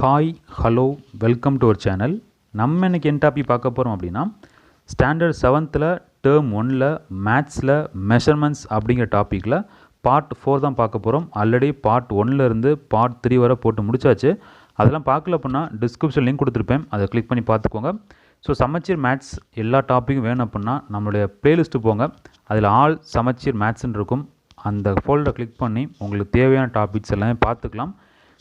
Hi hello welcome to our channel. நம்ம இன்னைக்கு என்ன டாபிக் பார்க்க போகிறோம் அப்படின்னா, ஸ்டாண்டர்ட் 7th டேர்ம் 1ல் மேத்ஸில் மெஷர்மெண்ட்ஸ் அப்படிங்கிற டாப்பிக்கில் பார்ட் 4 தான் பார்க்க போகிறோம். ஆல்ரெடி பார்ட் 1லேருந்து பார்ட் 3 வரை போட்டு முடிச்சாச்சு. அதெல்லாம் பார்க்கல அப்படின்னா டிஸ்கிரிப்ஷன் லிங்க் கொடுத்துருப்பேன், அதை கிளிக் பண்ணி பார்த்துக்கோங்க. ஸோ சமச்சீர் மேத்ஸ் எல்லா டாப்பிக்கும் வேணும் அப்படின்னா நம்மளுடைய ப்ளேலிஸ்ட்டு போங்க, அதில் ஆல் சமச்சீர் மேத்ஸ்ன்னு இருக்கும். அந்த ஃபோல்டரை கிளிக் பண்ணி உங்களுக்கு தேவையான டாபிக்ஸ் எல்லாமே பார்த்துக்கலாம்.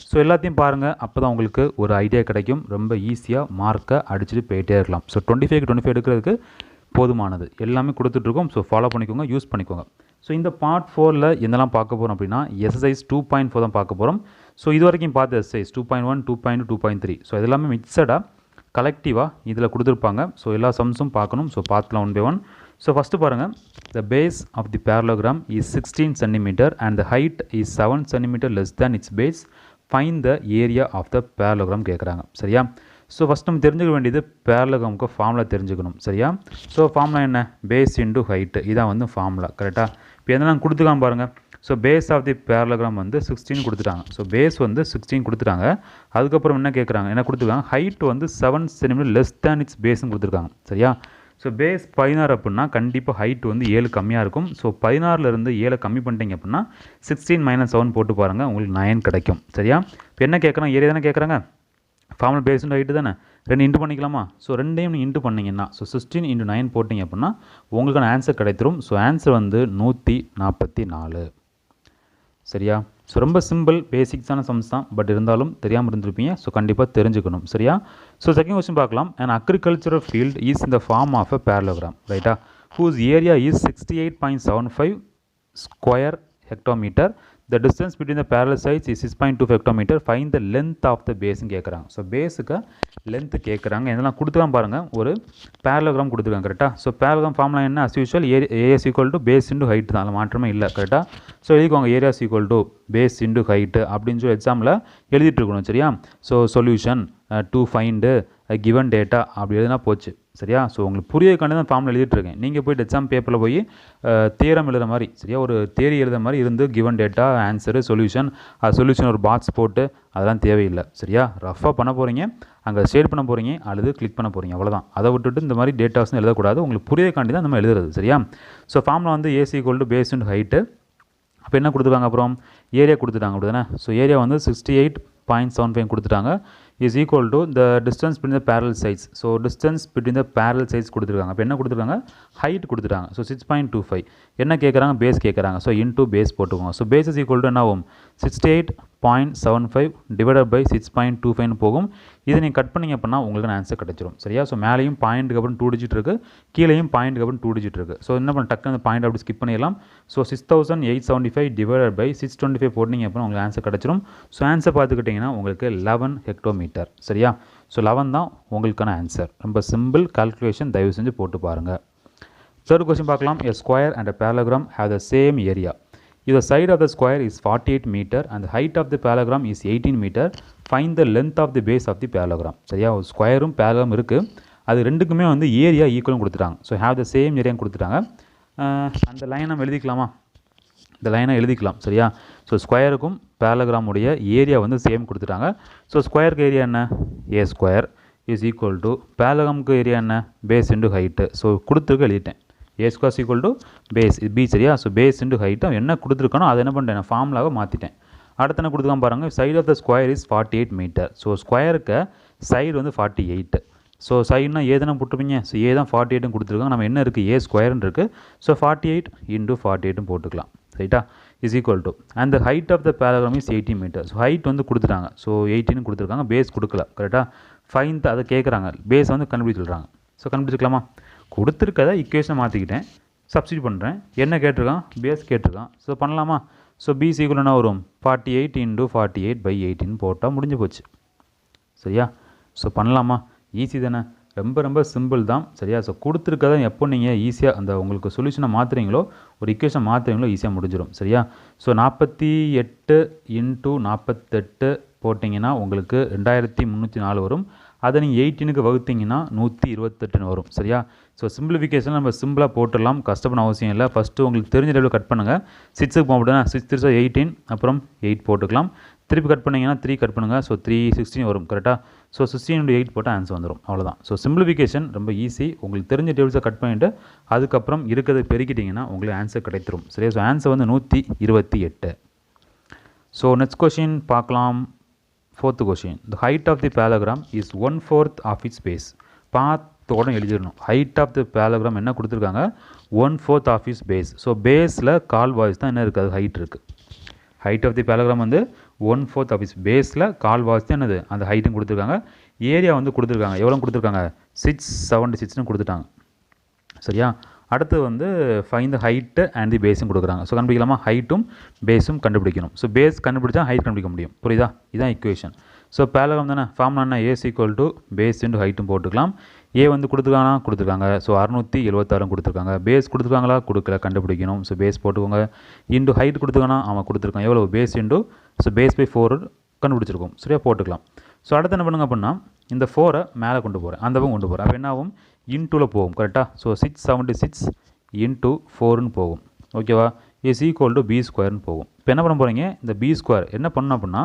ஸோ எல்லாத்தையும் பாருங்கள், அப்போ தான் உங்களுக்கு ஒரு ஐடியா கிடைக்கும். ரொம்ப ஈஸியாக மார்க்கை அடிச்சுட்டு போயிட்டே இருக்கலாம். ஸோ 25க்கு 25 எடுக்கிறதுக்கு போதுமானது எல்லாமே கொடுத்துட்ருக்கோம். ஸோ ஃபாலோ பண்ணிக்கோங்க, யூஸ் பண்ணிக்கோங்க. ஸோ இந்த பார்ட் 4ல் என்னெல்லாம் பார்க்க போகிறோம் அப்படின்னா, எக்ஸசைஸ் 2.4 தான் பார்க்க போகிறோம். ஸோ இது வரைக்கும் பார்த்த எக்ஸசைஸ் 2.1, 2.2, 2.3 ஸோ இது எல்லாமே மிக்சடாக கலெக்டிவாக இதில் கொடுத்துருப்பாங்க. ஸோ எல்லா சம்ஸும் பார்க்கணும். ஸோ பார்த்துக்கலாம் one by one. So first பாருங்கள், the base of the parallelogram is 16 cm and the height is 7 cm less than its base. Find the area of the parallelogram கேட்குறாங்க. சரியா? ஸோ ஃபஸ்ட் நம்ம தெரிஞ்சுக்க வேண்டியது parallelogramக்கு formula தெரிஞ்சுக்கணும். சரியா? So formula என்ன? Base into height, இதான் வந்து ஃபார்முலா. கரெக்டாக? இப்போ என்னெல்லாம் கொடுத்துக்கலாம் பாருங்கள். So base of the parallelogram வந்து 16 கொடுத்துட்டாங்க. ஸோ பேஸ் வந்து 16 கொடுத்துட்டாங்க. அதுக்கப்புறம் என்ன கேட்குறாங்க, என்ன கொடுத்துருக்காங்க, ஹைட் வந்து 7 cm லெஸ் தேன் இட்ஸ் பேஸ்ன்னு கொடுத்துருக்காங்க. சரியா? ஸோ பேஸ் 16 அப்படின்னா கண்டிப்பாக ஹைட் வந்து 7 கம்மியாக இருக்கும். ஸோ 16லேருந்து 7 கம்மி பண்ணிட்டீங்க அப்படின்னா 16 - 7 போட்டு பாருங்கள், உங்களுக்கு 9 கிடைக்கும். சரியா? இப்போ என்ன கேட்குறாங்க, ஏரியா தானே கேட்குறாங்க. ஃபார்முலா பேஸ் இன்டு ஹைட்டு தானே, 2 இன்ட்டு பண்ணிக்கலாமா? ஸோ 2ஐயும் நீங்கள் இன்ட்டு பண்ணிங்கன்னா, ஸோ 16 × 9 போட்டிங்க அப்படின்னா உங்களுக்கான ஆன்சர் கிடைத்திரும். ஸோ ஆன்சர் வந்து 144. சரியா? ஸோ ரொம்ப சிம்பிள் பேசிக்ஸான சம்ஸ் தான், பட் இருந்தாலும் தெரியாமல் இருந்திருப்பீங்க. ஸோ கண்டிப்பாக தெரிஞ்சுக்கணும். சரியா? ஸோ செகண்ட் கொஸ்டின் பார்க்கலாம். an agricultural field is in the form of a parallelogram, ரைட்டா, whose area is 68.75 square hectometer. The distance between the parallel sides is 6.25 hectometer. Find the length of the base கேட்குறாங்க. So பேஸுக்கு length கேட்குறாங்க. இதெல்லாம் கொடுத்துக்கலாம் பாருங்கள், ஒரு parallelogram கொடுத்துருக்காங்க. கரெக்டாக? ஸோ parallelogram ஃபார்முலா என்ன? as usual area equal to base into height தான், அதில் மாற்றமே இல்லை. கரெக்டாக? ஸோ எழுதிக்கோங்க, area equal to base into height அப்படின்னு சொல்லி எக்ஸாமில் எழுதிட்டு இருக்கணும். சரியா? So solution to find given data அப்படி எழுதினா போச்சு. சரியா? ஸோ உங்களுக்கு புரியதுக்காண்டி தான் ஃபார்மில் எழுதிட்டுருக்கேன். நீங்கள் போய்ட்டு எக்ஸாம் பேப்பரில் போய் தியரம் எழுதுகிற மாதிரி, சரியா, ஒரு தியரி எழுதுகிற மாதிரி இருந்து given data, answer, solution, solution ஒரு பாக்ஸ் போட்டு அதெல்லாம் தேவையில்லை. சரியா? ரஃபாக பண்ண போகிறீங்க, அங்கே ஷேட் பண்ண போகிறீங்க அல்லது கிளிக் பண்ண போகிறீங்க, அவ்வளோதான். அதை விட்டுட்டு இந்த மாதிரி டேட்டாஸ்னு எழுதக்கூடாது. உங்களுக்கு புரியதுக்காண்டி தான் நம்ம எழுதுறது. சரியா? ஸோ ஃபார்முலா வந்து AC equal to base into height. அப்போ என்ன கொடுத்துருக்காங்க, அப்புறம் ஏரியா கொடுத்துட்டாங்க. அப்படி தானே? ஸோ ஏரியா வந்து 68.75 கொடுத்துட்டாங்க. Is equal to the distance between the parallel sides. So distance between the parallel sides கொடுத்துருக்காங்க. அப்போ என்ன கொடுத்துருக்காங்க, ஹைட் கொடுத்துட்டாங்க. ஸோ 6.25 என்ன கேட்குறாங்க, பேஸ் கேட்குறாங்க. ஸோ இன்டூ பேஸ் போட்டுக்கோங்க. So base is equal to என்ன ஆகும், 68.75 டிவைடட் பை 6.25 போகும். இதை நீங்கள் கட் பண்ணிங்க அப்படின்னா உங்களுக்கு ஆன்சர் கிடைச்சிரும். சரியா? ஸோ மேலேயும் பாயிண்ட்டுக்கு அப்புறம் 2 டிஜிட் இருக்குது, கீழேயும் பாயிண்ட்டுக்கு அப்புறம் 2 டிஜிட் இருக்குது. ஸோ என்ன பண்ண, டக்குன்னு அந்த பாயிண்ட் அப்படி ஸ்கிப் பண்ணிடலாம். ஸோ 6875 டிவைடட் பை 625 போட்டிங்க அப்படின்னா உங்களுக்கு ஆன்சர் கிடைச்சிரும். ஸோ ஆன்சர் பார்த்துக்கிட்டிங்கன்னா உங்களுக்கு 11 ஹெக்டோமீட்டர். சரியா? ஸோ 11 தான் உங்களுக்கான ஆன்சர். ரொம்ப சிம்பிள் கால்குலேஷன், தயவு செஞ்சு போட்டு பாருங்கள். தேர்ட் கொஸ்டின் பார்க்கலாம். a square and a parallelogram have the same area. If the side of the square is 48 meter and the height of the parallelogram is 18 meter, find the length of the base of the parallelogram. சரியா? ஒரு ஸ்கொயரும் parallelogram இருக்குது, அது ரெண்டுக்குமே வந்து area ஈக்குவலும் கொடுத்துட்டாங்க. So have the same ஏரியான்னு கொடுத்துட்டாங்க. அந்த லைனை நம்ம எழுதிக்கலாமா? இந்த லைனை எழுதிக்கலாம். சரியா? ஸோ ஸ்கொயருக்கும் பேரலோகிராமுடைய ஏரியா வந்து சேம் கொடுத்துட்டாங்க. ஸோ ஸ்கொயருக்கு ஏரியா என்ன, A square is equal to பேரலோகிராமுக்கு ஏரியா என்ன, பேஸ் இன்டு ஹைட்டு. ஸோ கொடுத்துருக்கு எழுதிட்டேன், A square equal to base B. சரியா? ஸோ பேஸ் இன்டு ஹைட்டு என்ன கொடுத்துருக்கணும் அதை என்ன பண்ணிட்டேன், நான் ஃபார்முலாவை மாற்றிட்டேன். அடுத்து என்ன கொடுத்துக்காம பாருங்கள், side of the square is 48 metre. So ஸ்கொயருக்கு சைடு வந்து 48. ஸோ சைடுனா ஏ தானே போட்டுருப்பீங்க. ஸோ ஏ தான் 48 கொடுத்துருக்காங்க. நம்ம என்ன இருக்குது, ஏ ஸ்கொயர்னு இருக்குது. ஸோ 48 × 48 போட்டுக்கலாம். ரைட்டா? Is equal to and the height of the parallelogram is 80 metre. So height வந்து கொடுத்துட்டாங்க. ஸோ 18 கொடுத்துருக்காங்க, பேஸ் கொடுக்கல. கரெக்டாக? ஃபைன் அதை கேட்குறாங்க, பேஸ் வந்து கண்டுபிடிச்சு சொல்கிறாங்க. ஸோ கண்டுபிடிச்சிக்கலாமா? கொடுத்துருக்கதை இக்குவேஷனை மாற்றிக்கிட்டேன், சப்ஸ்டிட் பண்ணுறேன். என்ன கேட்டிருக்கான், பேஸ் கேட்டிருக்கான். ஸோ பண்ணலாமா? ஸோ பி ஈக்குவல் என்ன வரும், 48 × 48/18 போட்டால் முடிஞ்சு போச்சு. சரியா? ஸோ பண்ணலாமா? ஈஸி தானே, ரொம்ப ரொம்ப சிம்பிள் தான். சரியா? ஸோ கொடுத்துருக்கதை எப்போ நீங்கள் ஈஸியாக அந்த உங்களுக்கு சொல்யூஷனை மாற்றுறீங்களோ, ஒரு இக்குவேஷன் மாற்றுறீங்களோ ஈஸியாக முடிஞ்சிடும். சரியா? ஸோ 48 × 48 போட்டிங்கன்னா உங்களுக்கு 2304 வரும். அதை நீங்கள் 18க்கு வகுத்தீங்கன்னா 128 வரும். சரியா? ஸோ சிம்பிளிஃபிகேஷன் நம்ம சிம்பிளாக போட்டுடலாம், கஷ்டப்பட அவசியம் இல்லை. ஃபஸ்ட்டு உங்களுக்கு தெரிஞ்ச லெவலில் கட் பண்ணுங்கள். 6க்கு போக முடியாது, 6 3 18, அப்புறம் 8 போட்டுக்கலாம். திருப்பி கட் பண்ணிங்கன்னா 3 கட் பண்ணுங்கள். ஸோ 3 16 வரும். கரெக்டாக? ஸோ 16 × 8 போட்டால் ஆன்சர் வந்துடும். அவ்வளோதான். ஸோ சிம்பிளிஃபிகேஷன் ரொம்ப ஈஸி. உங்களுக்கு தெரிஞ்ச டேபிள்ஸை கட் பண்ணிவிட்டு அதுக்கப்புறம் இருக்கிறத பெருக்கிட்டிங்கன்னா உங்களுக்கு ஆன்சர் கிடைத்திரும். சரியா? ஸோ ஆன்சர் வந்து 128. ஸோ நெக்ஸ்ட் கொஷின் பார்க்கலாம். 4th question. The height of the parallelogram is 1/4 of its base. பார்த்தோட எழுதிடணும். ஹைட் ஆஃப் தி பேலோகிராம் என்ன கொடுத்துருக்காங்க? 1/4 of its base. ஸோ பேஸில் கால்வாய்ஸ் தான் என்ன இருக்குது, அது ஹைட் இருக்குது. ஹைட் ஆஃப் தி பேலோகிராம் வந்து 1/4 of its பேஸில் கால்வாய்ஸ் தான் என்னது, அந்த ஹைட்டும் கொடுத்துருக்காங்க. ஏரியா வந்து கொடுத்துருக்காங்க. எவ்வளோ கொடுத்துருக்காங்க? 676ன்னு கொடுத்துட்டாங்க. சரியா? அடுத்து வந்து find the height and the பேஸும் கொடுக்குறாங்க. ஸோ கண்டுபிடிக்கலாமா? ஹைட்டும் பேஸும் கண்டுபிடிக்கணும். ஸோ பேஸ் கண்டுபிடிச்சா ஹைட் கண்டுபிடிக்க முடியும். புரியுதா? இதுதான் ஈக்குவேஷன். ஸோ பேலோகிராம் தானே, ஃபார்முலா என்ன? ஏ = பேஸ் இன்டு ஹைட்டும் போட்டுக்கலாம். ஏ வந்து கொடுத்துருக்காங்க. ஸோ 676 கொடுத்துருக்காங்க. பேஸ் கொடுத்துருக்காங்களா? கொடுக்கல, கண்டுபிடிக்கணும். ஸோ பேஸ் போட்டுக்கோங்க. இன்டு ஹைட் கொடுத்துருக்கானா? அவன் கொடுத்துருக்கான். எவ்வளோ? Base into so base by 4 கண்டுபிடிச்சிருக்கோம். சரியா? போட்டுக்கலாம். ஸோ அடுத்து என்ன பண்ணுங்க அப்படின்னா, இந்த 4 மேலே கொண்டு போகிறேன், அந்த பக்கம் கொண்டு போகிறேன். அப்போ என்ன ஆகும்? இன்டூவில் போகும். கரெக்டாக? ஸோ 676 × 4ன்னு போகும். ஓகேவா? = b² போகும். இப்போ என்ன பண்ண போகிறீங்க? இந்த b² என்ன பண்ணணும் அப்படின்னா,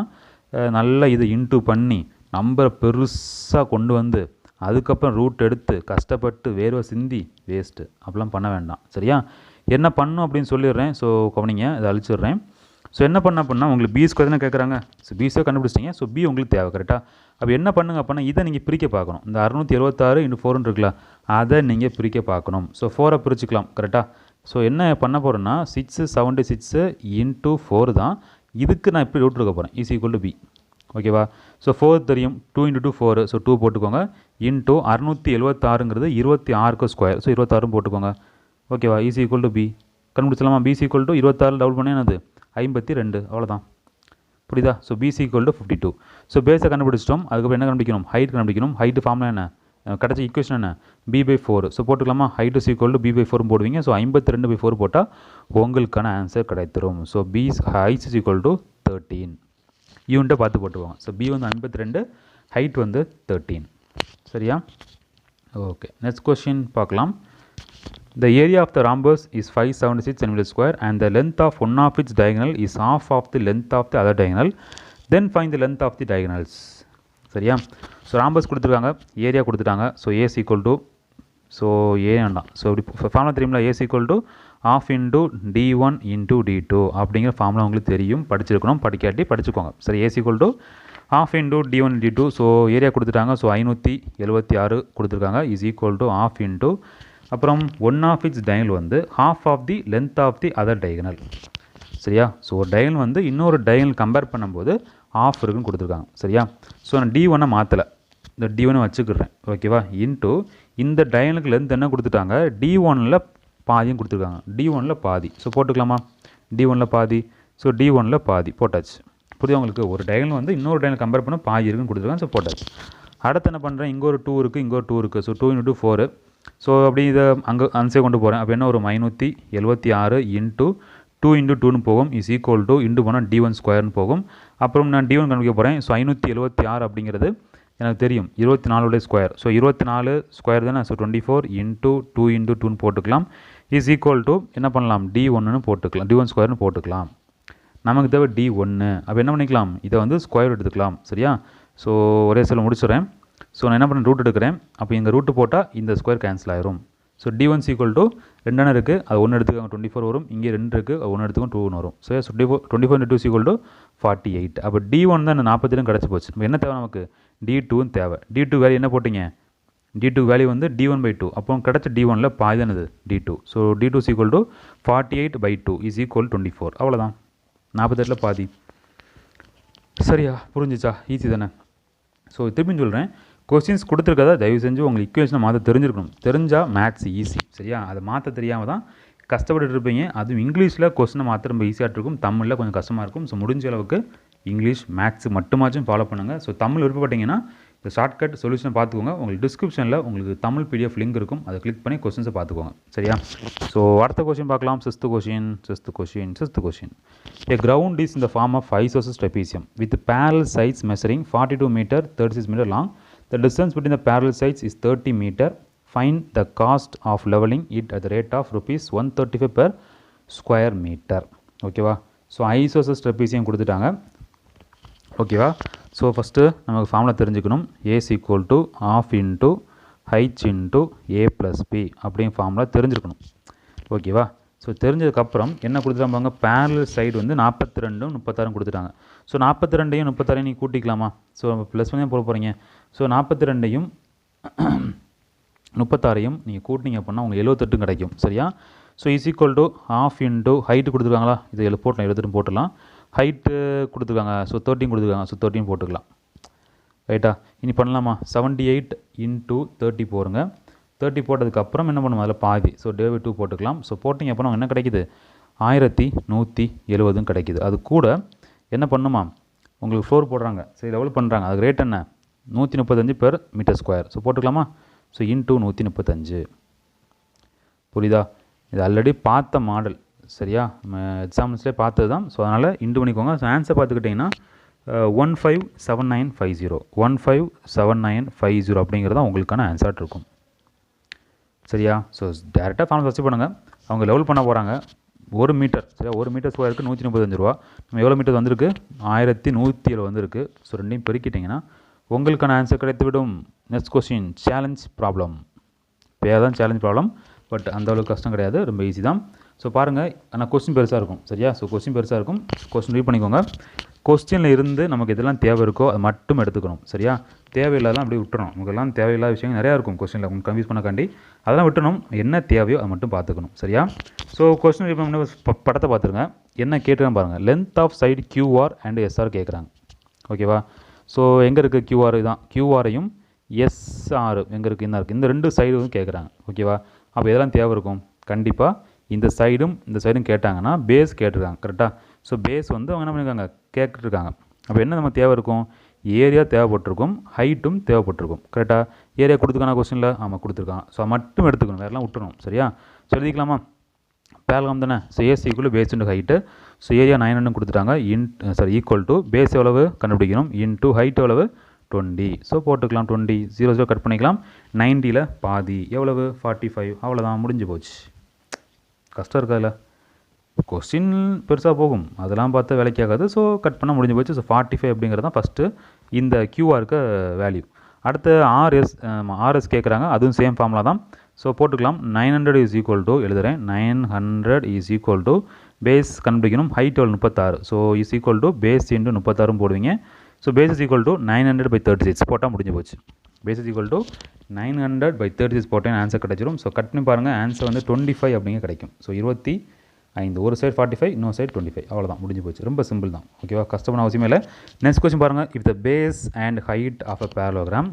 நல்லா இதை இன்டூ பண்ணி நம்பரை பெருசாக கொண்டு வந்து அதுக்கப்புறம் ரூட் எடுத்து கஷ்டப்பட்டு வேர்வை சிந்தி வேஸ்ட்டு அப்படிலாம் பண்ண வேண்டாம். சரியா? என்ன பண்ணும் அப்படின்னு சொல்லிடுறேன். ஸோ கவனிங்க, இதை அழிச்சிடுறேன். ஸோ என்ன பண்ண அப்படின்னா, உங்களுக்கு b² தானே கேட்குறாங்க. So b² கண்டுபிடிச்சிட்டிங்க. ஸோ b உங்களுக்கு தேவை. கரெக்டாக? அப்போ என்ன பண்ணுங்க அப்படின்னா, இதை நீங்கள் பிரிக்க பார்க்கணும். இந்த 676 × 4 இருக்குல்ல, அதை நீங்கள் பிரிக்க பார்க்கணும். ஸோ 4 பிரிச்சுக்கலாம். கரெக்டாக? ஸோ என்ன பண்ண போகிறேன்னா, 676 × 4 தான். இதுக்கு நான் இப்படி ரூட் எடுக்க போகிறேன். = b. ஓகேவா? ஸோ 4 தெரியும். 2 × 2 4. ஸோ 2 போட்டுக்கோங்க. இன்ட்டு 676ங்கிறது 26க்கு ஸ்கொயர். ஸோ 26 போட்டுக்கோங்க. ஓகேவா? = b. கண்டுபிடிச்சலாமா? b = 26 டபுள் பண்ணி என்னது? 52. அவ்வளோதான். புரியுதா? So b = 52. ஸோ பேஸை கண்டுபிடிச்சிட்டோம். அதுக்கப்புறம் என்ன கண்டுபிடிக்கணும்? ஹைட் கண்டுபிடிக்கணும். ஹைட்டு ஃபார்முலா என்ன? கிடச்ச ஈக்குவேஷன் என்ன? b/4. ஸோ போட்டுக்கலாமா? ஹைட்டு = b/4 போடுவீங்க. ஸோ 52/4 போட்டால் உங்களுக்கான ஆன்சர் கிடைத்திரும். So b height = 13. யூனிட்டை பார்த்து போட்டுவோங்க. ஸோ b வந்து 52, ஹைட் வந்து 13. சரியா? ஓகே, நெக்ஸ்ட் கொஸ்டின் பார்க்கலாம். The area of the rhombus is 576 cm² and the length of one of its diagonal is half of the length of the other diagonal. Then find the length of the diagonals. சரியா? So rhombus கொடுத்துருக்காங்க, area கொடுத்துட்டாங்க. So a = so ஏ வேண்டாம். So இப்படி formula தெரியுங்களா? a = ½ × d1 × d2 அப்படிங்கிற formula உங்களுக்கு தெரியும், படிச்சிருக்கணும். படிக்காட்டி படிச்சுக்கோங்க. சரி, a = ½ × d1 × d2. So area கொடுத்துட்டாங்க. ஸோ 576 கொடுத்துருக்காங்க. ½ × அப்புறம் ஒன் ஆஃப் இட்ஸ் டயகனல் வந்து half of the length of the other diagonal. சரியா? ஸோ ஒரு டயகனல் வந்து இன்னொரு டயகனல் கம்பேர் பண்ணும்போது ½ இருக்குன்னு கொடுத்துருக்காங்க. சரியா? ஸோ நான் d1 மாற்றலை, இந்த d1 வச்சுக்கிறேன். ஓகேவா? இன்ட்டு இந்த டயகனலுக்கு லென்த் என்ன கொடுத்துட்டாங்க? d1ல் பாதியும் கொடுத்துருக்காங்க. d1ல் பாதி. ஸோ போட்டுக்கலாமா? d1ல் பாதி. ஸோ d1ல் பாதி போட்டாச்சு. புரியுது உங்களுக்கு? ஒரு டயகனல் வந்து இன்னொரு டயகனல் கம்பேர் பண்ண பாதி இருக்குன்னு கொடுத்துருக்காங்க. ஸோ போட்டாச்சு. அடுத்து என்ன பண்ணுறேன்? இங்கே ஒரு 2 இருக்குது, இங்கே ஒரு 2 இருக்குது. ஸோ 2 × 4. ஸோ அப்படி இதை அங்கே அன்சே கொண்டு போகிறேன். அப்போ என்ன ஒரு 576 இன்ட்டு 2 × 2ன்னு போகும். = இன்ட்டு போனால் d1² போகும். அப்புறம் நான் d1 கண்டுபிடிக்க போகிறேன். ஸோ 576 அப்படிங்கிறது எனக்கு தெரியும் 24 ஸ்கொயர். ஸோ 24² தானே. ஸோ 24 இன்ட்டு 2 × 2ன்னு போட்டுக்கலாம். = என்ன பண்ணலாம்? d1ன்னு போட்டுக்கலாம், d1² போட்டுக்கலாம். நமக்கு தேவை d1. அப்போ என்ன பண்ணிக்கலாம்? இதை வந்து ஸ்கொயர் எடுத்துக்கலாம். சரியா? ஸோ ஒரே சில முடிச்சுறேன். ஸோ நான் என்ன பண்ணேன்? ரூட் எடுக்கிறேன். அப்போ இங்கே ரூட்டு போட்டால் இந்த ஸ்கொயர் கேன்சல் ஆயிரும். ஸோ d1 = 2 இருக்குது, அது 1 எடுத்துக்காங்க 24 வரும். இங்கே 2 இருக்குது, அது 1 எடுத்துக்கும் 2 வரும். ஸோ 24 × 2 = 48. அப்போ d1 தான் இந்த 42 கிடச்சி போச்சு. இப்போ என்ன தேவை நமக்கு? d2 தேவை. d2 வேல்யூ என்ன போட்டிங்க? d2 வேல்யூ வந்து d1/2. அப்போ கிடச்ச d1ல் பாதி தான் இது d2. So d2 = 48/2 = 24. அவ்வளோதான், 48ல் பாதி. சரியா? புரிஞ்சிச்சா? ஈஸி தானே? ஸோ திருப்பின்னு சொல்கிறேன், கொஸ்டின்ஸ் கொடுத்துருக்கதா தயவு செஞ்சு உங்களுக்கு இக்குவேஷனை மாற்ற தெரிஞ்சிருக்கணும். தெரிஞ்சால் மேத்ஸ் ஈஸி. சரியா? அதை மாற்ற தெரியாமல் தான் கஷ்டப்பட்டு இருப்பீங்க. அதுவும் இங்கிலீஷில் கொஸ்டினை மாற்ற ரொம்ப ஈஸியாக இருக்கும், தமிழில் கொஞ்சம் கஷ்டமாக இருக்கும். ஸோ முடிஞ்ச அளவுக்கு இங்கிலீஷ் மேத்ஸ் மட்டுமாச்சும் ஃபாலோ பண்ணுங்கள். ஸோ தமிழ் விருப்பப்பட்டீங்கன்னா இந்த ஷார்ட்கட் சொல்யூஷனை பார்த்துக்கோங்க. உங்களுக்கு டிஸ்கிரிப்ஷனில் உங்களுக்கு தமிழ் PDF லிங்க் இருக்கும், அதை கிளிக் பண்ணி கொஸ்டின்ஸை பார்த்துக்கோங்க. சரியா? ஸோ அடுத்த கொஸ்டின் பார்க்கலாம். Sixth question. A ground is in the form of isosceles trapezium with parallel sides measuring 42 meter 36 meter long. The distance between the parallel sides is 30 meter. Find the cost of leveling it at the rate of rupees 135 per square meter. ஓகேவா? So ஐசோசஸ் trapezium கொடுத்துட்டாங்க. ஓகேவா? So first நமக்கு formula தெரிஞ்சுக்கணும். A's equal to half into H into A plus B அப்படிங்கிற formula தெரிஞ்சுக்கணும். ஓகேவா? So தெரிஞ்சதுக்கப்புறம் என்ன கொடுத்துட்டாங்க பாருங்க, பேரலல் சைடு வந்து 42 36 கொடுத்துட்டாங்க. ஸோ 42 36 நீங்கள் கூட்டிக்கலாமா? ஸோ ப்ளஸ் பண்ணி போட போகிறீங்க. ஸோ 42 36 நீங்கள் கூட்டினீங்க அப்படின்னா உங்களுக்கு 78 கிடைக்கும். சரியா? So is equal to half into height கொடுத்துருக்காங்களா, இது போட்டலாம் 78 போட்டுடலாம். ஹைட்டு கொடுத்துருக்காங்க, ஸோ 13 கொடுத்துருக்காங்க, ஸோ 13 போட்டுக்கலாம். ரைட்டா? இனி பண்ணலாமா? 78 இன்ட்டு 30 போடுங்க. 30 போட்டதுக்கப்புறம் என்ன பண்ணுவோம், அதில் பாதி, ஸோ டிவைட் 2 போட்டுக்கலாம். ஸோ போட்டிங்க அப்புறம் என்ன கிடைக்குது, 1170 கிடைக்குது. அது கூட என்ன பண்ணுமா, உங்களுக்கு ஃப்ளோர் போடுறாங்க, சரி லெவல் பண்ணுறாங்க, அதுக்கு ரேட் என்ன 135 பெர் மீட்டர் ஸ்கொயர். ஸோ போட்டுக்கலாமா? So into 135. புரியுதா? இது ஆல்ரெடி பார்த்த மாடல். சரியா? நம்ம எக்ஸாம்பிள்ஸ்லேயே பார்த்தது தான். ஸோ அதனால் இன்ட்டு பண்ணிக்கோங்க. ஸோ ஆன்சர் பார்த்துக்கிட்டிங்கன்னா 157950 157950 அப்படிங்கிறது தான் உங்களுக்கான ஆன்சர் இருக்கும். சரியா? ஸோ டேரெக்டாக ஃபார்ம் ஃபஸ்ட்டு பண்ணுங்கள். அவங்க லெவல் பண்ண போகிறாங்க 1 மீட்டர். சரியா? 1 மீட்டர் ஸ்கொயருக்கு 135 ரூபா. நம்ம எவ்வளோ மீட்டர் வந்திருக்கு, 1107 வந்திருக்கு. ஸோ ரெண்டையும் பெருக்கிட்டிங்கன்னா உங்களுக்கான ஆன்சர் கிடைத்துவிடும். Next question, challenge problem. பேர் தான் சேலஞ்ச் ப்ராப்ளம், பட் அந்தளவுக்கு கஷ்டம் கிடையாது, ரொம்ப ஈஸி தான். ஸோ பாருங்கள், ஆனால் கொஸ்டின் பெருசாக இருக்கும். சரியா? ஸோ கொஸ்டின் பெருசாக இருக்கும். கொஸ்டின் ரீட் பண்ணிக்கோங்க. கொஸ்டினில் இருந்து நமக்கு எதெல்லாம் தேவை இருக்கோ அது மட்டும் எடுத்துக்கணும். சரியா? தேவையில்லாதான் அப்படி விட்டுறணும். நமக்கெல்லாம் தேவையில்லாத விஷயங்கள் நிறையா இருக்கும் கொஸ்டினில், உங்களுக்கு கன்ஃபியூஸ் பண்ணக்காண்டி அதெல்லாம் விட்டுணும். என்ன தேவையோ அதை மட்டும் பார்த்துக்கணும். சரியா? ஸோ கொஸ்டின் ரீட் பண்ண படத்தை பார்த்துருங்க. என்ன கேட்டுருக்கான்னு பாருங்கள். Length of side QR and SR கேட்குறாங்க. ஓகேவா? ஸோ எங்கே இருக்குது, கியூஆர் தான். கியூஆரையும் எஸ்ஆர் எங்கே இருக்குது, இந்த ரெண்டு சைடும் கேட்குறாங்க. ஓகேவா? அப்போ எதெல்லாம் தேவை இருக்கும், கண்டிப்பாக இந்த சைடும் இந்த சைடும் கேட்டாங்கன்னா பேஸ் கேட்டிருக்காங்க. கரெக்டாக? ஸோ பேஸ் வந்து அவங்க என்ன பண்ணியிருக்காங்க, கேட்டுருக்காங்க. அப்போ என்ன நம்ம தேவை இருக்கும், ஏரியா தேவைப்பட்டிருக்கும், ஹைட்டும் தேவைப்பட்டிருக்கும். கரெக்டாக? ஏரியா கொடுத்துருக்கான கொஸ்டினில், ஆமாம் கொடுத்துருக்காங்க. ஸோ மட்டும் எடுத்துக்கணும், வேறெல்லாம் விட்டுணும். சரியா? ஸோ எழுதிக்கலாமா? பேரலம் தானே. So A's equal base into height. So area 900 கொடுத்துட்டாங்க. ஈக்குவல் டு பேஸ் எவ்வளவு கண்டுபிடிக்கணும், இன்ட்டு ஹைட் எவ்வளவு 20. ஸோ போட்டுக்கலாம் 20. 0 கட் பண்ணிக்கலாம். 90ல் பாதி எவ்வளவு 45. அவ்வளோதான், முடிஞ்சு போச்சு. கஷ்டம் இருக்காதுல்ல. கொஸ்டின் பெருசாக போகும், அதெல்லாம் பார்த்தா வேலைக்கு ஆகாது. ஸோ கட் பண்ணால் முடிஞ்சு போச்சு. ஸோ 45 அப்படிங்கிறது தான் ஃபஸ்ட்டு இந்த கியூஆருக்கு வேல்யூ. அடுத்து ஆர்எஸ் கேட்குறாங்க, அதுவும் சேம் ஃபார்முலா தான். ஸோ போட்டுக்கலாம். 900 இஸ் ஈக்குவல் டு எழுதுகிறேன். 900 இஸ் ஈக்குவல் டு பேஸ் கண்டுபிடிக்கணும், ஹைட் எவ்வளோ 36. So is equal to base into 36 போடுவீங்க. So base is equal to 900/36 போட்டால் முடிஞ்சு போச்சு. பேஸ் இஸ் ஈக்குவல் டு 900/36 போட்டேன் ஆன்சர் கிடச்சிரும். ஸோ கட் பண்ணி பாருங்கள், ஆன்சர் வந்து 25 அப்படிங்க கிடைக்கும். ஸோ 25, ஒரு சைடு 45, இன்னொரு சைடு 25. அவ்வளோதான், முடிஞ்சு போச்சு. ரொம்ப சிம்பிள் தான். ஓகேவா? கஷ்டமான அவசியமே இல்லை. நெக்ஸ்ட் கொஸ்டின் பாருங்கள். If the base and height of a parallelogram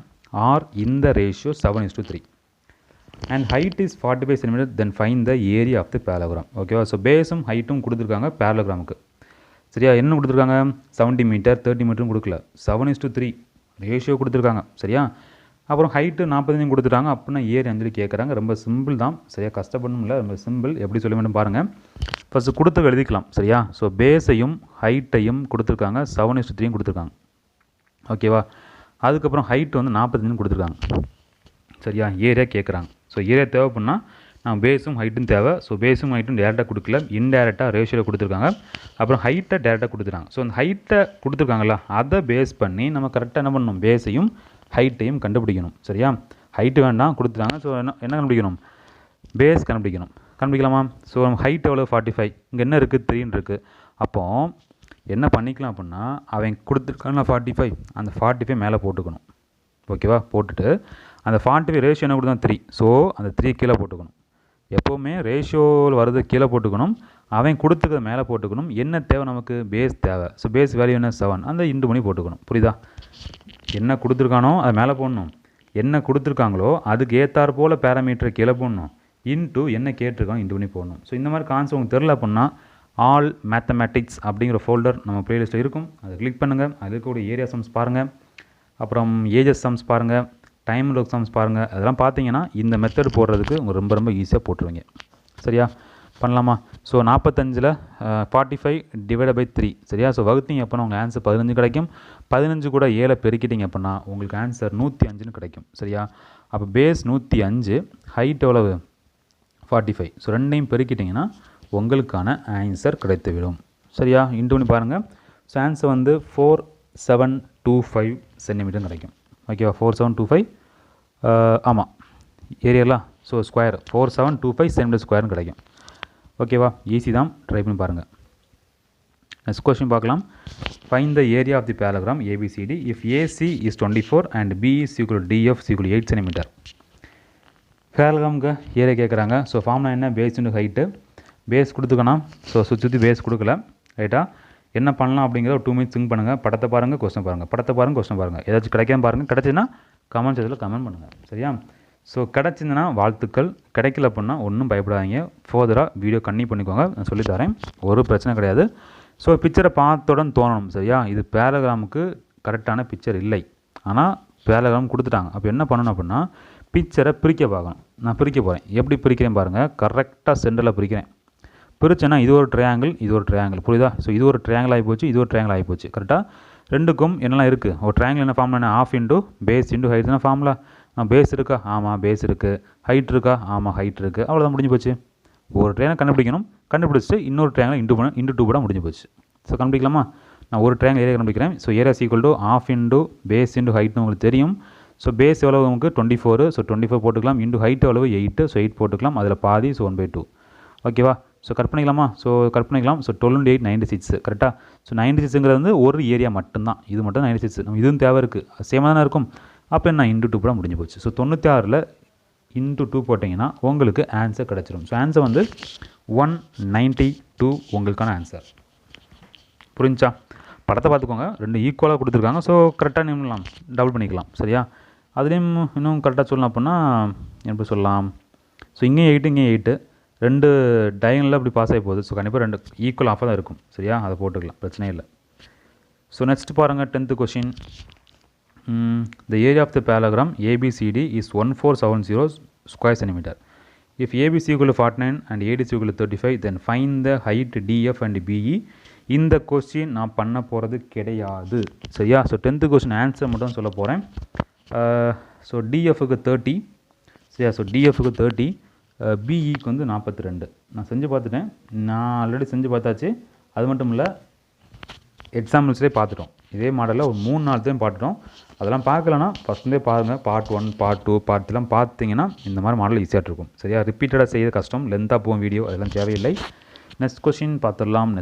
are in the ratio 7:3 and height is 45 cm, then find the area of the parallelogram. ஓகேவா? ஸோ பேஸும் ஹைட்டும் கொடுத்துருக்காங்க parallelogramக்கு. சரியா? என்ன கொடுத்துருக்காங்க, 70 மீட்டர் 30 மீட்டரும் கொடுக்கல, 7:3 ரேஷியோ கொடுத்துருக்காங்க. சரியா? அப்புறம் ஹைட்டு 45 கொடுத்துட்டாங்க. அப்படின்னா ஏரியா சொல்லி கேட்குறாங்க. ரொம்ப சிம்பிள் தான். சரியா? கஷ்டப்படணும் இல்லை, ரொம்ப சிம்பிள். எப்படி சொல்ல வேண்டும் பாருங்கள். ஃபஸ்ட்டு கொடுத்து எழுதிக்கலாம். சரியா? ஸோ பேஸையும் ஹைட்டையும் கொடுத்துருக்காங்க, 7:3 கொடுத்துருக்காங்க. ஓகேவா? அதுக்கப்புறம் ஹைட் வந்து 45 கொடுத்துருக்காங்க. சரியா? ஏரியா கேட்குறாங்க. ஸோ ஏரியா தேவைப்படனா நான் பேஸும் ஹைட்டும் தேவை. ஸோ பேஸும் ஹைட்டும் டேரெக்டாக கொடுக்கல, இன்டேரெக்டாக ரேஷியோவில் கொடுத்துருக்காங்க. அப்புறம் ஹைட்டை டேரெக்டாக கொடுத்துருக்காங்க. ஸோ அந்த ஹைட்டை கொடுத்துருக்காங்களா, அதை பேஸ் பண்ணி நம்ம கரெக்டாக என்ன பண்ணணும், பேஸையும் ஹைட்டையும் கண்டுபிடிக்கணும். சரியா? ஹைட்டு வேண்டாம் கொடுத்துட்டாங்க. ஸோ என்ன கண்டுபிடிக்கணும், பேஸ் கண்டுபிடிக்கலாமா? ஸோ நம்ம ஹைட் எவ்வளோ 45, இங்கே என்ன இருக்குது 3 இருக்குது. அப்போது என்ன பண்ணிக்கலாம் அப்படின்னா, அவன் கொடுத்துருக்காங்களா 45, அந்த 45 மேலே போட்டுக்கணும். ஓகேவா? போட்டுட்டு அந்த 45 ரேஷியோ என்ன கொடுத்தா 3. ஸோ அந்த 3 கீழே போட்டுக்கணும். எப்போவுமே ரேஷியோவில் வருது கீழே போட்டுக்கணும், அவன் கொடுத்துருக்க மேலே போட்டுக்கணும். என்ன தேவை நமக்கு, பேஸ் தேவை. ஸோ பேஸ் வேல்யூ என்ன 7, அந்த இன்டு பண்ணி போட்டுக்கணும். புரியுதா? என்ன கொடுத்துருக்கானோ அதை மேலே போடணும், என்ன கொடுத்துருக்காங்களோ அதுக்கு ஏற்றாறு போல் பேராமீட்டரை கீழே போடணும், இன்ட்டு என்ன கேட்டிருக்காங்க இன்டு பண்ணி போடணும். ஸோ இந்த மாதிரி கான்செப்ட் உங்களுக்கு தெரில அப்படின்னா ஆல் மேத்தமேட்டிக்ஸ் அப்படிங்கிற ஃபோல்டர் நம்ம ப்ளேலிஸ்ட்டில் இருக்கும், அதை கிளிக் பண்ணுங்கள். அதில் இருக்கக்கூடிய ஏரியா சம்ஸ் பாருங்கள், அப்புறம் ஏஜஸ் சம்ஸ் பாருங்கள், டைம் லோக் சம்ஸ் பாருங்கள். அதெல்லாம் பார்த்தீங்கன்னா இந்த மெத்தட் போடுறதுக்கு உங்களுக்கு ரொம்ப ரொம்ப ஈஸியாக போட்டுருவீங்க. சரியா? பண்ணலாமா? ஸோ 45ல் 45 டிவைட் பை 3 சரியா? ஸோ வகுத்தீங்க அப்படின்னா உங்கள் ஆன்சர் 15 கிடைக்கும். 15 கூட 7 பெருக்கிட்டீங்க அப்படின்னா உங்களுக்கு ஆன்சர் 105ன்னு கிடைக்கும் சரியா? அப்போ பேஸ் 105, ஹைட் எவ்வளவு 45. ஸோ ரெண்டையும் பெருக்கிட்டிங்கன்னா உங்களுக்கான ஆன்சர் கிடைத்துவிடும் சரியா? இன்ட்டு பண்ணி பாருங்கள். ஸோ ஆன்சர் வந்து 4725 சென்டிமீட்டர் கிடைக்கும் ஓகேவா? 4725 ஆமாம் ஏரியாலாம். ஸோ ஸ்கொயர் 4725 சென்டிமீட்டர் ஸ்கொயர்னு கிடைக்கும் ஓகேவா? ஈஸி தான், ட்ரை பண்ணி பாருங்கள். நெக்ஸ்ட் கொஸ்டின் பார்க்கலாம். Find the area of the parallelogram ABCD if AC is 24 and B is equal DF is equal 8 centimetre. பேரகிராமுக்கு ஏரியா கேட்குறாங்க. ஸோ ஃபார்ம்லாம் என்ன? Base into height. பேஸ் கொடுத்துக்கணும். ஸோ சுற்றி பேஸ் கொடுக்கல ரைட்டா? என்ன பண்ணலாம் அப்படிங்கிற ஒரு 2 மினிட்ஸ் திங்க் பண்ணுங்கள். படத்தை பாருங்கள், கொஸ்டின் பாருங்கள், படத்தை பாருங்கள், கொஸ்டின் பாருங்கள். ஏதாச்சும் கிடைக்காம பாருங்கள். கிடச்சின்னா கமெண்ட் செக்ஷனில் கமெண்ட் பண்ணுங்கள் சரியா? ஸோ கிடச்சிருந்துன்னா வாழ்த்துக்கள், கிடைக்கல அப்படின்னா ஒன்றும் பயப்படாதீங்க. ஃபர்தராக வீடியோ கண்டினியூ பண்ணிக்கோங்க, நான் சொல்லித்தரேன், ஒரு பிரச்சனை கிடையாது. ஸோ பிக்சரை பார்த்தோடன் தோணணும் சரியா? இது பேரகிராமுக்கு கரெக்டான பிக்சர் இல்லை, ஆனால் பேரகிராம் கொடுத்துட்டாங்க. அப்போ என்ன பண்ணணும் அப்படின்னா பிக்சரை பிரிக்க பார்க்கணும். நான் பிரிக்க போகிறேன். எப்படி பிரிக்கிறேன் பாருங்கள். கரெக்டாக சென்டரில் பிரிக்கிறேன். பிரிச்சேன்னா இது ஒரு ட்ரையாங்கிள், இது ஒரு ட்ரையாங்கிள், புரியுதா? ஸோ இது ஒரு ட்ரையாங்கிள் ஆகிப்போச்சு, இது ஒரு ட்ரையாங்கிள் ஆகிப்போச்சு கரெக்டாக. ரெண்டுக்கும் என்னெல்லாம் இருக்குது? ஒரு ட்ரையாங்கிள் என்ன ஃபார்ம்ல? என்ன half into base into height தானே ஃபார்ம்ல. பேஸ் இருக்கா? ஆமாம் பேஸ் இருக்குது. ஹைட் இருக்கா? ஆமாம் ஹைட் இருக்குது. அவ்வளோதான், முடிஞ்சு போச்சு. ஒரு ட்ரையாங்கிள் கண்டுபிடிக்கணும், கண்டுபிடிச்சிட்டு இன்னொரு ட்ரையாங்கிள் இன்டூ 2 பண்ண முடிஞ்சு போச்சு. ஸோ கண்டுபிடிக்கலாமா? நான் ஒரு ட்ரையாங்கிள் ஏரியா கண்டுபிடிக்கிறேன். So area equal to half into base into ஹைட்னு உங்களுக்கு தெரியும். ஸோ பேஸ் எவ்வளோ உங்களுக்கு 24. ஸோ 24 போட்டுக்கலாம். இன்டூ ஹைட் எவ்வளவு 8. ஸோ 8 போட்டுக்கலாம். அதில் பாதி. ஸோ 1/2 ஓகேவா? ஸோ கட் பண்ணிக்கலாமா? ஸோ கட் பண்ணிக்கலாம். ஸோ 12 × 8 96 கரெக்டாக. ஸோ 96ங்கிறது வந்து ஒரு ஏரியா மட்டும்தான், இது மட்டும் 96. நம்ம இதுவும் தேவை இருக்குது, சேமாக தானே இருக்கும். அப்போ என்ன இன்டூ 2 போட முடிஞ்சு போச்சு. ஸோ 96ல் இன்டூ 2 போட்டிங்கன்னா உங்களுக்கு ஆன்சர் கிடச்சிரும். ஸோ ஆன்சர் வந்து 192 உங்களுக்கான ஆன்சர். புரிஞ்சா? படத்தை பார்த்துக்கோங்க, ரெண்டு ஈக்குவலாக கொடுத்துருக்காங்க. ஸோ கரெக்டாக நிமிடலாம், டபுள் பண்ணிக்கலாம் சரியா? அதுலேயும் இன்னும் கரெக்டாக சொல்லலாம் அப்படின்னா எப்படி சொல்லலாம்? ஸோ இங்கேயும் 8 இங்கேயும் 8, ரெண்டு டயகனலில் அப்படி பாஸ் ஆகி போகுது. ஸோ கண்டிப்பாக ரெண்டு ஈக்குவல் ஆஃபாக தான் இருக்கும் சரியா? அதை போட்டுக்கலாம், பிரச்சனையே இல்லை. ஸோ நெக்ஸ்ட் பாருங்கள், 10th question. The area of the parallelogram ABCD is 1470 square centimetre. If ABC equal to 49 and AD is equal to 35, then find the height DF and BE. இந்த கொஸ்டின் நான் பண்ண போகிறது கிடையாது சரியா? ஸோ 10th கொஸ்டின் ஆன்சர் மட்டும் சொல்ல போகிறேன். So DFக்கு 30 சரியா? ஸோ DFக்கு 30, BEக்கு வந்து 42. நான் செஞ்சு பார்த்துட்டேன், நான் ஆல்ரெடி செஞ்சு பார்த்தாச்சு. அது மட்டும் இல்லை, எக்ஸாம்பிள்ஸ்லேயே பார்த்துட்டோம். இதே மாடலில் ஒரு 3-4 டைம் பார்த்துட்டோம். அதெல்லாம் பார்க்கலன்னா ஃபஸ்ட்லேயே பாருங்கள். பார்ட் 1, பார்ட் 2, பார்ட் 3 பார்த்தீங்கன்னா இந்த மாதிரி மாடல் ஈஸியாக இருக்கும் சரியா? ரிப்பீட்டடாக செய்ய கஷ்டம், லென்த்தாக போகும் வீடியோ, அதெல்லாம் தேவையில்லை. நெக்ஸ்ட் கொஸ்டின் பார்த்துடலாம்.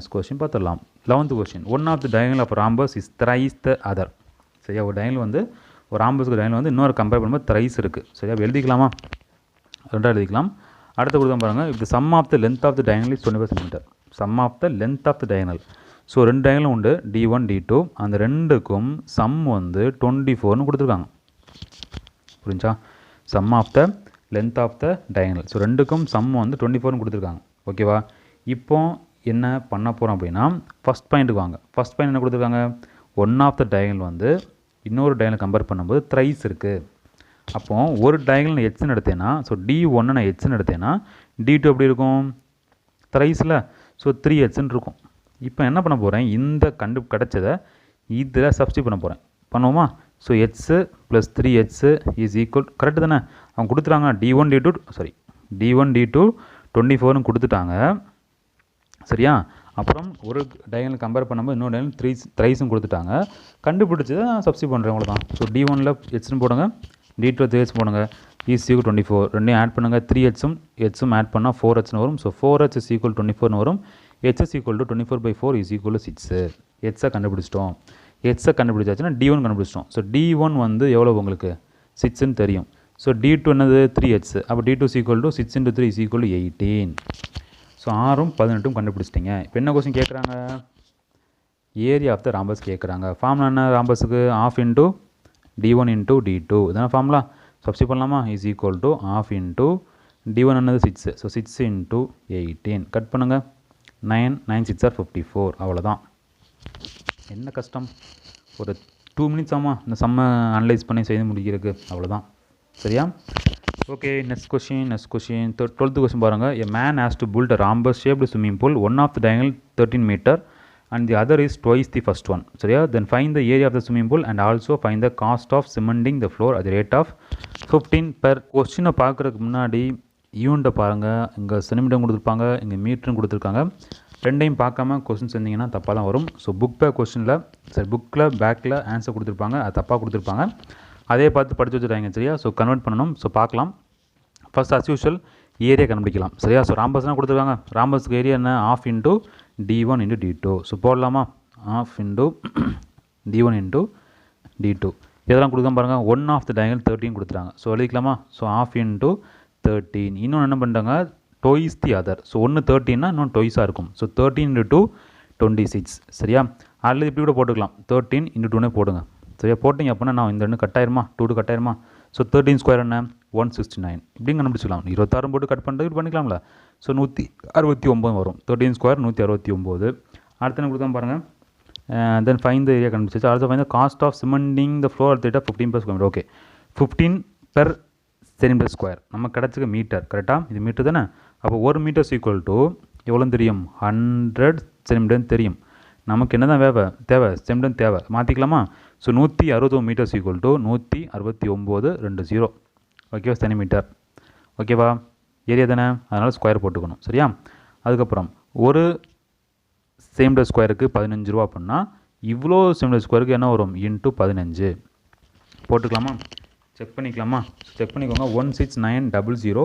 11th question. One of the diagonal of rhombus is thrice the other சரியா? ஒரு டயகனல் வந்து ஒரு ராம்பஸ்க்கு டயகனல் வந்து இன்னொரு கம்பேர் பண்ணும்போது த்ரைஸ் இருக்குது சரியா? எழுதிக்கலாமா? ரெண்டாக எழுதிக்கலாம். அடுத்த கொடுத்தா பாருங்கள். If the sum of the length of the diagonal is 25 centimetre. Sum of the length of the diagonal. So ரெண்டு டயகனலும் உண்டு, D1 D2. அந்த ரெண்டுக்கும் சம் வந்து 24ன்னு கொடுத்துருக்காங்க. புரிஞ்சா? Sum of the length of the diagonal. So ரெண்டுக்கும் சம் வந்து 24ன்னு கொடுத்துருக்காங்க ஓகேவா? இப்போ என்ன பண்ண போகிறோம் அப்படின்னா ஃபஸ்ட் பாயிண்ட்டுக்கு வாங்க. ஃபஸ்ட் பாயிண்ட் என்ன கொடுத்துருக்காங்க? ஒன் ஆஃப் த டயகனல் வந்து இன்னொரு டயகனல் கம்பேர் பண்ணும்போது த்ரைஸ் இருக்குது. அப்போது ஒரு டயகனல் நான் எச்ன்னு எடுத்தேன்னா, ஸோ D1 நான் எச்ன்னு எடுத்தேன்னா D2 எப்படி இருக்கும்? த்ரைஸில். ஸோ 3Hன்னு இருக்கும். இப்போ என்ன பண்ண போகிறேன்? இந்த கிடச்சதை இதில் சப்ஸ்டியூட் பண்ண போகிறேன். பண்ணுவோமா? So H + 3H is equal, correct தானே? அவங்க கொடுத்துட்டாங்க D1 D2 24ன்னு கொடுத்துட்டாங்க சரியா? அப்புறம் ஒரு டயகனல் கம்பேர் பண்ணும்போது இன்னொரு டயகனல் த்ரைஸும் கொடுத்துட்டாங்க. கண்டுபிடிச்சதை நான் சப்ஸ்டியூட் பண்ணுறேன், அவ்வளோதான். ஸோ D1ல் Hன்னு போடுங்க, D2 3H போடுங்க, இஸ் ஈக்குவல் 24. ரெண்டையும் ஆட் பண்ணுங்கள். 3Hம் ஆட் பண்ணால் 4Hன்னு வரும். ஸோ 4H இஸ் ஈக்குவல் 24ன்னு வரும். H is equal to 24/4 is equal to 6. Hஐ கண்டுபிடிச்சிட்டோம். Hஐ கண்டுபிடிச்சாச்சுன்னா D1 கண்டுபிடிச்சிட்டோம். ஸோ D1 வந்து எவ்வளோ உங்களுக்கு 6ன்னு தெரியும். ஸோ D2 என்னது 3H. அப்போ D2 is equal to 6 × 3 is equal to 18. So 6ம் 18ம் கண்டுபிடிச்சிட்டிங்க. இப்போ என்ன கொஸ்டின் கேட்குறாங்க? ஏரியா ஆஃப் த ராம்பஸ் கேட்குறாங்க. ஃபார்முலா என்ன? ராம்பஸுக்கு ஆஃப் இன்டூ D1 × D2 இதான ஃபார்முலா. சப்ஸ்டியூட் பண்ணலாமா? Is equal to half into D1 என்னது 6. ஸோ 6 × 18 கட் பண்ணுங்கள். 9 6 are 54. அவ்வளோதான். என்ன கஷ்டம்? ஒரு 2 மினிட்ஸ் ஆமாம் இந்த சம்மை அனலைஸ் பண்ணி செய்து முடிக்கிறதுக்கு, அவ்வளோதான் சரியா? Okay, next question. 12th question பாருங்கள். A man has to build a rhombus shaped swimming pool. One of the diagonal 13 meter and the other is twice the first one. சரியா? Then find the area of the swimming pool and also find the cost of cementing the floor at the rate of 15 per. கொஸ்டினை பார்க்குறதுக்கு முன்னாடி யூனிட்டை பாருங்கள். இங்கே centimetre கொடுத்துருப்பாங்க, இங்கே மீட்டரும் கொடுத்துருக்காங்க. ரெண்டையும் பார்க்காம கொஸ்டின் செஞ்சிங்கன்னா தப்பாக தான் வரும். ஸோ புக் பேக் கொஸ்டினில் புக்கில் பேக்கில் ஆன்சர் கொடுத்துருப்பாங்க, அது தப்பாக கொடுத்துருப்பாங்க. அதே பார்த்து படித்து வச்சுட்டாங்க. சரியா? ஸோ கன்வெர்ட் பண்ணணும். ஸோ பார்க்கலாம். ஃபர்ஸ்ட் அஸ் யூஷுவல் ஏரியா கண்டுபிடிக்கலாம். சரியா? ஸோ ராம்பஸ்னால் கொடுத்துருக்காங்க. ராம்பஸ்க்கு ஏரியா என்ன? Half into d1 into d2. So போடலாமா? Half into d1 into d2. இதெல்லாம் கொடுக்காம பாருங்கள். 1 ஆஃப் த டயகனல் 13 கொடுத்துட்டாங்க. ஸோ எழுதிக்கலாமா? So half into 13. இன்னொன்று என்ன பண்ணுறாங்க? Twice the other. ஸோ 1 13னா இன்னொன்று டொய்ஸாக இருக்கும். So 13 into 2 26. சரியா? அதில் இப்படி கூட போட்டுக்கலாம். 13 இன்ட்டு 2 போடுங்க. சரியா? போட்டிங்க அப்படின்னா நான் இந்த 2 கட்டாயிருமா? 2 கட்டாயிருமா? ஸோ 13 ஸ்கொயர் என்ன? 169. இப்படின்னு கண்டுபிடிச்சிக்கலாம். 26 போட்டு கட் பண்ணுறது இப்படி பண்ணிக்கலாம்ல. ஸோ 169 வரும். 13 ஸ்கொயர் 169. அடுத்து என்ன கொடுத்தா பாருங்கள். தென் ஃபைன் த ஏரியா கண்டுபிடிச்சி. அடுத்து find the cost of cementing the floor at rate of 15 per square meter. Okay, 15 per centimeter square. நம்ம கிடச்சிக்க மீட்டர். கரெக்டாக? இது மீட்டர் தானே? அப்போ 1 மீட்டர்ஸ் ஈக்குவல் டு எவ்வளோ தெரியும்? 100 சென்டிமீட்டர் தெரியும். நமக்கு என்ன தான் தேவை? சென்டிமீட்டர் தேவை. மாற்றிக்கலாமா? So 169 metres equal to 169.20. ஓகேவா? சென்டிமீட்டர். ஓகேவா? ஏரியா தானே? அதனால் ஸ்கொயர் போட்டுக்கணும். சரியா? அதுக்கப்புறம் ஒரு சென்டிமீட்டர் ஸ்கொயருக்கு 15 ரூபா அப்படின்னா இவ்வளோ சென்டிமீட்டர் ஸ்கொயருக்கு என்ன வரும்? இன்ட்டு 15 போட்டுக்கலாமா? செக் பண்ணிக்கலாமா? செக் பண்ணிக்கோங்க. 16900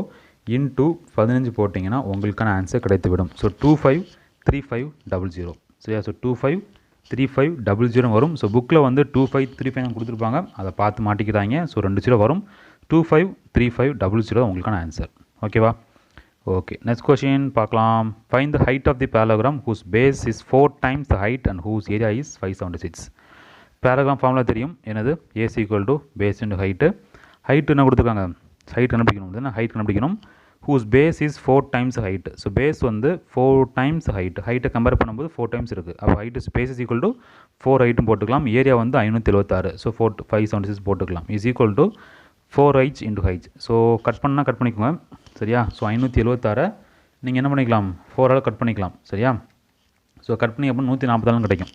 இன்ட்டு 15 போட்டிங்கன்னா உங்களுக்கான ஆன்சர் கிடைத்துவிடும். ஸோ 253500. சரியா? ஸோ 253500 வரும். ஸோ புக்கில் வந்து 2535 கொடுத்துருப்பாங்க, அதை பார்த்து மாட்டிக்கிறாங்க. ஸோ 2 0 வரும். 253500 உங்களுக்கான ஆன்சர். ஓகேவா? ஓகே, நெக்ஸ்ட் கொஷின் பார்க்கலாம். Find the height of the parallelogram whose base is 4 times the height and whose area is 576. Parallelogram formula தெரியும். என்னது? A's equal to base into height. Height என்ன கொடுத்துருக்காங்க? ஹைட் கண்டுபிடிக்கணும் தானே? ஹைட் கண்டுபிடிக்கணும். whose base is 4 times height. So base வந்து 4 times height. ஹைட்டை compare பண்ணும்போது 4 times இருக்குது. அப்போ height base is equal to 4 ஹைட்டும் போட்டுக்கலாம். ஏரியா வந்து 576. ஸோ 576 போட்டுக்கலாம். Is equal to 4h into height. So cut பண்ணிக்கோங்க. சரியா? ஸோ 576 நீங்கள் என்ன பண்ணிக்கலாம்? 4ஆல் கட் பண்ணிக்கலாம். சரியா? ஸோ கட் பண்ணி அப்போ 144 கிடைக்கும்.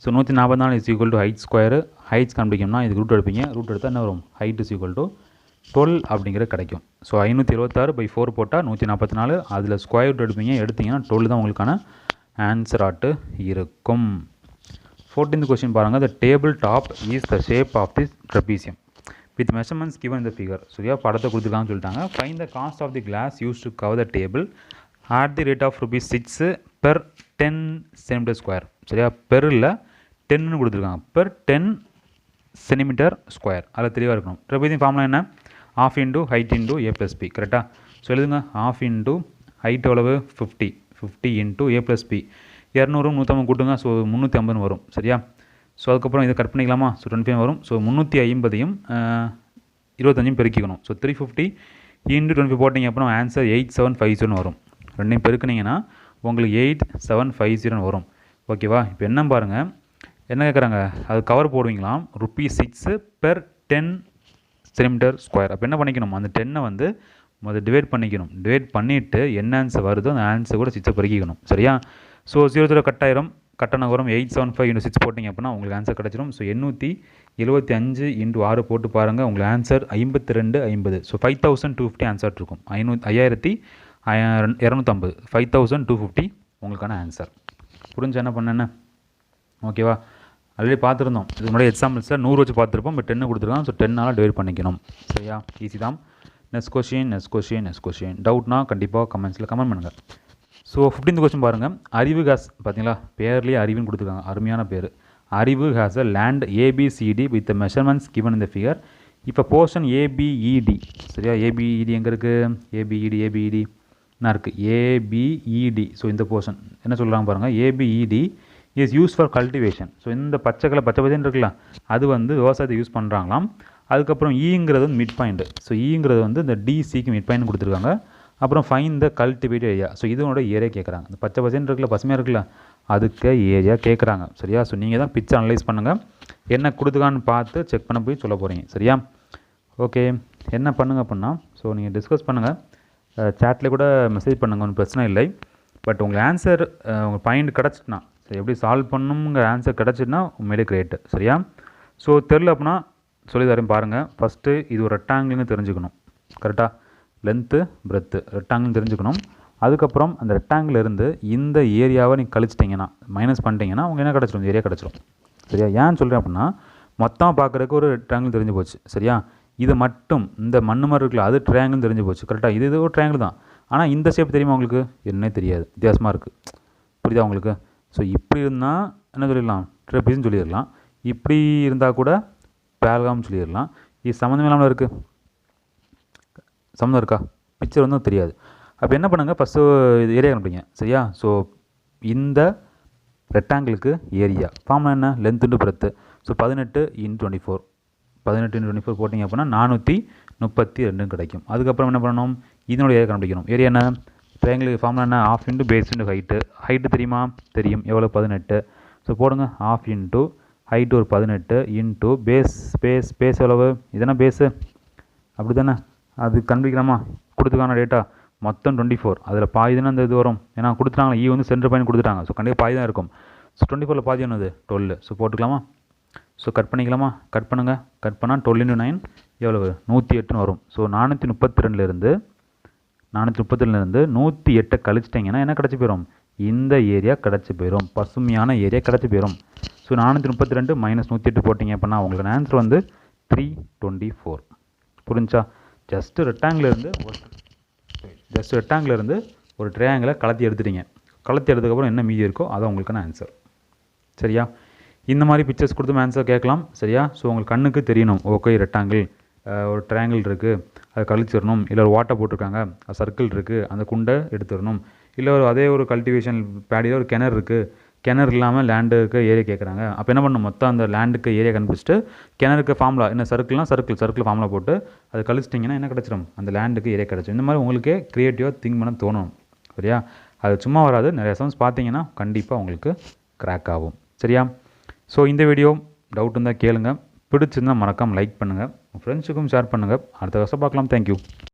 So 144 is equal to height square. Heights கண்டுபிடிக்கணும்னா இது ரூட் எடுப்பீங்க. ரூட் எடுத்தால் என்ன வரும்? ஹைட் இஸ் ஈக்குவல் டு 12 அப்படிங்கிற கிடைக்கும். ஸோ 576/4 போட்டால் 144. அதில் ஸ்கொயர் ரூட் எடுப்பீங்க. எடுத்திங்கன்னா 12 தான் உங்களுக்கான ஆன்சர் ஆட்டு இருக்கும். 14th கொஸ்டின் பாருங்கள். The table top is the shape of the trapezium with measurements given in the figure. சரியா? படத்தை கொடுத்துருக்காங்கன்னு சொல்லிட்டாங்க. Find the cost of the glass use to cover the table at the rate of ₹6 per 10 centimeter square. சரியா? பெரில் 10ன்னு கொடுத்துருக்காங்க. per 10 centimeter square. அதில் தெளிவாக இருக்கணும். Trapezium formula என்ன? half into height into a plus b. கரெக்டாக? ஸோ எழுதுங்க. half into height எவ்வளவு? 50 into a plus b. 200 150 கூட்டுங்க. ஸோ 350 வரும். சரியா? ஸோ அதுக்கப்புறம் இதை கட் பண்ணிக்கலாமா? ஸோ 25 வரும். ஸோ 350ஐயும் 25 பெருக்கிக்கணும். ஸோ 350 into 25 போட்டிங்க அப்புறம் ஆன்சர் 8750 வரும். ரெண்டையும் பெருக்குனிங்கன்னா உங்களுக்கு 8750 வரும். ஓகேவா? இப்போ என்ன பாருங்கள், என்ன கேட்குறாங்க? அது கவர் போடுவீங்களாம். ₹6 per 10 centimeter square. அப்போ என்ன பண்ணிக்கணும்? அந்த 10 வந்து முதல் டிவைட் பண்ணிக்கணும். டிவைட் பண்ணிவிட்டு என்ன ஆன்சர் வருதோ அந்த ஆன்சர் கூட 6 பெருக்கிக்கணும். சரியா? ஸோ 00 கட்டாயிரம். கட்டண வரும் 875 into 6 போட்டிங்க அப்படின்னா உங்களுக்கு ஆன்சர் கிடச்சிடும். ஸோ 875 into 6 போட்டு பாருங்கள். உங்களுக்கு ஆன்சர் 5250. ஸோ 5250 ஆன்சர் இருக்கும். 5250 5250 உங்களுக்கான ஆன்சர். புரிஞ்சு என்ன பண்ணேன்னு? ஓகேவா? ஆல்ரெடி பார்த்துருந்தோம். இதுக்கு முன்னாடி எக்ஸாம்பிள்ஸில் 100 வச்சு பார்த்துருப்போம். பட் 10 கொடுத்துருக்காங்க. ஸோ 10ஆல் டிவைட் பண்ணிக்கணும். சரியா? ஈஸி தான். நெக்ஸ்ட் கொஷின் டவுட்னா கண்டிப்பாக கமெண்ட்ஸில் கமெண்ட் பண்ணுங்கள். ஸோ 15th கொஸ்டின் பாருங்கள். அறிவு ஹாஸ், பார்த்தீங்களா? பேர்லேயே அறிவுன்னு கொடுத்துருக்காங்க. அருமையான பேர். அறிவு has a land ABCD with measurements given in the figure. இப்போ போர்ஷன் ABED. சரியா? ABED எங்கே இருக்குது? ABED என்ன இருக்குது? ABED. ஸோ இந்த போர்ஷன் என்ன சொல்கிறாங்க பாருங்கள். ABED is use for cultivation. So இந்த பச்சை பச்சைன்னு இருக்குல்ல, அது வந்து விவசாயத்தை யூஸ் பண்ணுறாங்களாம். அதுக்கப்புறம் ஈங்கிறது வந்து மிட் பாயிண்ட். ஸோ ஈங்கிறது வந்து இந்த DCக்கு மிட் பாயிண்ட் கொடுத்துருக்காங்க. அப்புறம் find the cultivate area. So இதனோட ஏரியா கேட்குறாங்க. இந்த பச்சைன்னு இருக்குல்ல, பசுமையாக இருக்குல்ல, அதுக்கு ஏரியா கேட்குறாங்க. சரியா? ஸோ நீங்கள் தான் பிக்சர் அனலைஸ் பண்ணுங்கள். என்ன கொடுத்துக்கான்னு பார்த்து செக் பண்ண போய் சொல்ல போகிறீங்க. சரியா? ஓகே, என்ன பண்ணுங்க அப்படின்னா ஸோ நீங்கள் டிஸ்கஸ் பண்ணுங்கள், சேட்டில் கூட மெசேஜ் பண்ணுங்கள், ஒன்றும் பிரச்சனை இல்லை. பட் உங்களுக்கு ஆன்சர் உங்கள் பாயிண்ட் கிடச்சிட்டுனா, சரி எப்படி சால்வ் பண்ணணுங்கிற ஆன்சர் கிடச்சிட்டுனா உண்மையிலே கிரேட்டு. சரியா? ஸோ தெரில அப்படின்னா சொல்லி தரேன் பாருங்கள். ஃபஸ்ட்டு இது ஒரு ரெக்டாங்கிள்னு தெரிஞ்சுக்கணும். கரெக்டாக? லென்த்து பிரெத்து ரெக்டாங்கிள்னு தெரிஞ்சுக்கணும். அதுக்கப்புறம் அந்த ரெக்டாங்கிள் இருந்து இந்த ஏரியாவை நீங்கள் கழிச்சிட்டிங்கன்னா, மைனஸ் பண்ணிட்டீங்கன்னா உங்களுக்கு என்ன கிடச்சிடும்? ஏரியா கிடச்சிடும். சரியா? ஏன்னு சொல்கிறேன் அப்படின்னா மொத்தம் பார்க்குறதுக்கு ஒரு ட்ரையாங்கிள் தெரிஞ்சு போச்சு. சரியா? இது மட்டும் இந்த மண்ணு மாதிரி இருக்குல்ல, அது ட்ரையாங்கிள் தெரிஞ்சு போச்சு. கரெக்டாக? இது ஒரு ட்ரையாங்கிள் தான். ஆனால் இந்த ஷேப் தெரியுமா உங்களுக்கு? என்னன்னே தெரியாது, வித்தியாசமாக இருக்குது. புரியுதா உங்களுக்கு? ஸோ இப்படி இருந்தால் என்ன சொல்லிடலாம்? ட்ரெபீஸ்னு சொல்லிடலாம். இப்படி இருந்தால் கூட பேரலோகிராம்னு சொல்லிடலாம். இது சம்மந்தம் இல்லாமல் இருக்குது. சம்மந்தம் இருக்கா? பிக்சர் வந்து தெரியாது. அப்போ என்ன பண்ணுங்கள், ஃபஸ்ட்டு இது ஏரியா கண்டுபிடிங்க. சரியா? ஸோ இந்த ரெக்டாங்கிளுக்கு ஏரியா ஃபார்முலா என்ன? Length into breadth. ஸோ 18 × 24 18 × 24 போட்டிங்க அப்படின்னா 432 கிடைக்கும். அதுக்கப்புறம் என்ன பண்ணணும்? இதனோட ஏரியா கண்டுபிடிக்கணும். ஏரியா என்ன? ட்ரையாங்கிளுக்கு ஃபார்முலா என்ன? ½ into base into height. Height தெரியுமா? தெரியும். எவ்வளோ? 18. ஸோ போடுங்க, ½ இன்ட்டு ஹைட்டு ஒரு 18 இன்ட்டு பேஸ் எவ்வளவு? இதென்ன பேஸு? அப்படி தானே? அது கண்டுபிடிக்கலாமா? கொடுத்துக்கான டேட்டா மொத்தம் 24. அதில் பாதி தானே அந்த இது வரும். ஏன்னா கொடுத்துட்டாங்களா, ஈ வந்து சென்டர் பாயிண்ட் கொடுத்துட்டாங்க. ஸோ கண்டிப்பாக பாதி தான் இருக்கும். ஸோ 24 பாதி என்னது? 12. ஸோ போட்டுக்கலாமா? ஸோ கட் பண்ணிக்கலாமா? கட் பண்ணுங்கள். கட் பண்ணால் 12 × 9 எவ்வளவு? 108ன்னு வரும். ஸோ 432லேருந்து 108 கழிச்சிட்டிங்கன்னா என்ன கிடச்சி போயிடும்? இந்த ஏரியா கிடச்சி போயிடும். பசுமையான ஏரியா கிடச்சி போயிடும். ஸோ 432 - 108 போட்டிங்க அப்படின்னா உங்களுக்கு ஆன்சர் வந்து 324. புரிஞ்சா? ஜஸ்ட்டு ரெக்டாங்கிலேருந்து ஒரு ட்ரையாங்கிளை கலத்தி எடுத்துட்டீங்க. கலத்தி எடுத்ததுக்கப்புறம் என்ன மீதி இருக்கோ அதான் உங்களுக்கான ஆன்சர். சரியா? இந்த மாதிரி பிக்சர்ஸ் கொடுத்து ஆன்சர் கேட்கலாம். சரியா? ஸோ உங்களுக்கு கண்ணுக்கு தெரியணும். ஓகே, ரெக்டாங்கிள் ஒரு ட்ரையாங்கிள் இருக்குது, அதை கழிச்சிடணும். இல்லை ஒரு வாட்டை போட்டிருக்காங்க, சர்க்கிள் இருக்குது, அந்த குண்டை எடுத்துடணும். இல்லை அதே ஒரு கல்டிவேஷன் பேடியில் ஒரு கிணறு இருக்குது, கிணறு இல்லாமல் லேண்டுக்கு ஏரியா கேட்குறாங்க. அப்போ என்ன பண்ணணும்? மொத்தம் அந்த லேண்டுக்கு ஏரியா கண்டுபிடிச்சிட்டு கிணறுக்கு ஃபார்முலா என்ன? சர்க்கிள் ஃபார்முலா போட்டு அதை கழிச்சிட்டிங்கன்னா என்ன கிடச்சிடும்? அந்த லேண்டுக்கு ஏரியா கிடச்சிடும். இந்த மாதிரி உங்களுக்கே க்ரியேட்டிவாக திங்க் பண்ண தோணும். சரியா? அது சும்மா வராது. நிறைய சம்ஸ் பார்த்தீங்கன்னா கண்டிப்பாக உங்களுக்கு கிராக் ஆகும். சரியா? ஸோ இந்த வீடியோ டவுட் இருந்தால் கேளுங்க. பிடிச்சிருந்தால் மறக்காமல் லைக் பண்ணுங்கள், உங்கள் ஃப்ரெண்ட்ஸுக்கும் ஷேர் பண்ணுங்கள். அடுத்த வருஷம் பார்க்கலாம். தேங்க்யூ.